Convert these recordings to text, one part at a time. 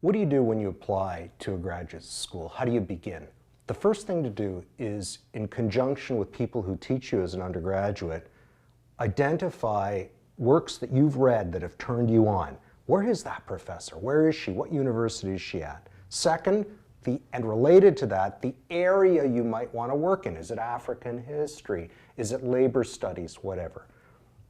What do you do when you apply to a graduate school? How do you begin? The first thing to do is, in conjunction with people who teach you as an undergraduate, identify works that you've read that have turned you on. Where is that professor? Where is she? What university is she at? Second, and related to that, the area you might want to work in. Is it African history? Is it labor studies? Whatever.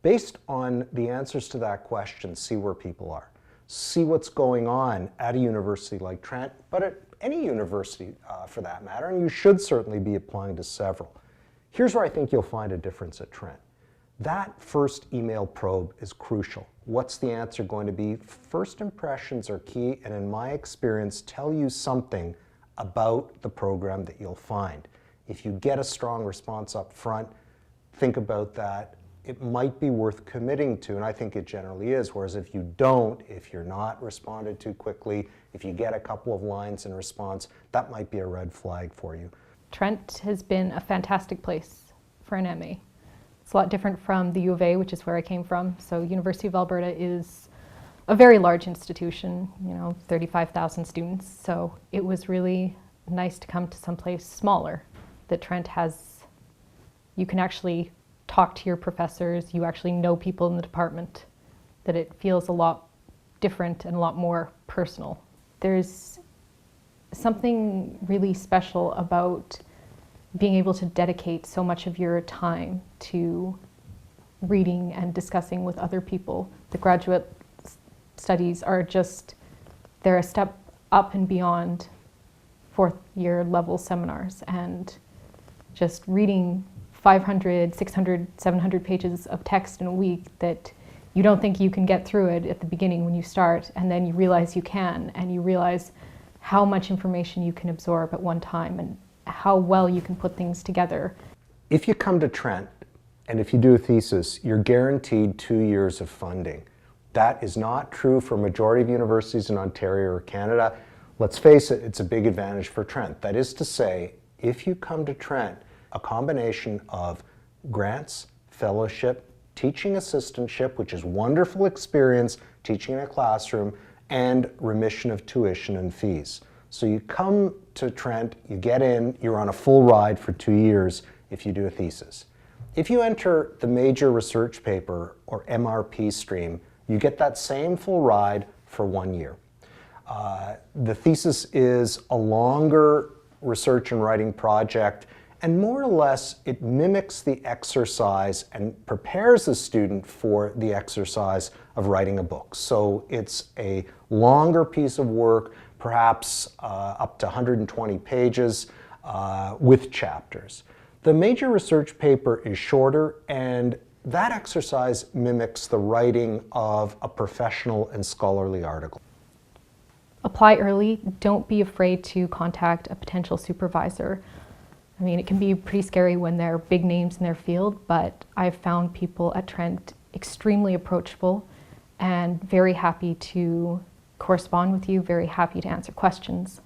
Based on the answers to that question, see where people are. See what's going on at a university like Trent, but at any university for that matter, and you should certainly be applying to several. Here's where I think you'll find a difference at Trent. That first email probe is crucial. What's the answer going to be? First impressions are key, and in my experience, tell you something about the program that you'll find. If you get a strong response up front, think about that. It might be worth committing to, and I think it generally is, whereas if you don't, if you're not responded to quickly, if you get a couple of lines in response, that might be a red flag for you. Trent has been a fantastic place for an MA. It's a lot different from the U of A, which is where I came from. So University of Alberta is a very large institution, 35,000 students. So it was really nice to come to someplace smaller that Trent has. You can actually talk to your professors, you actually know people in the department, that it feels a lot different and a lot more personal. There's something really special about being able to dedicate so much of your time to reading and discussing with other people. The graduate studies are they're a step up and beyond fourth year level seminars, and just reading 500, 600, 700 pages of text in a week that you don't think you can get through it at the beginning when you start, and then you realize you can, and you realize how much information you can absorb at one time and how well you can put things together. If you come to Trent, and if you do a thesis, you're guaranteed 2 years of funding. That is not true for a majority of universities in Ontario or Canada. Let's face it, it's a big advantage for Trent. That is to say, if you come to Trent, a combination of grants, fellowship, teaching assistantship, which is wonderful experience teaching in a classroom, and remission of tuition and fees. So you come to Trent, you get in, you're on a full ride for 2 years if you do a thesis. If you enter the major research paper or MRP stream, you get that same full ride for 1 year. The thesis is a longer research and writing project, and more or less it mimics the exercise and prepares the student for the exercise of writing a book. So it's a longer piece of work, perhaps up to 120 pages with chapters. The major research paper is shorter, and that exercise mimics the writing of a professional and scholarly article. Apply early. Don't be afraid to contact a potential supervisor. I mean, it can be pretty scary when they're big names in their field, but I've found people at Trent extremely approachable and very happy to correspond with you, very happy to answer questions.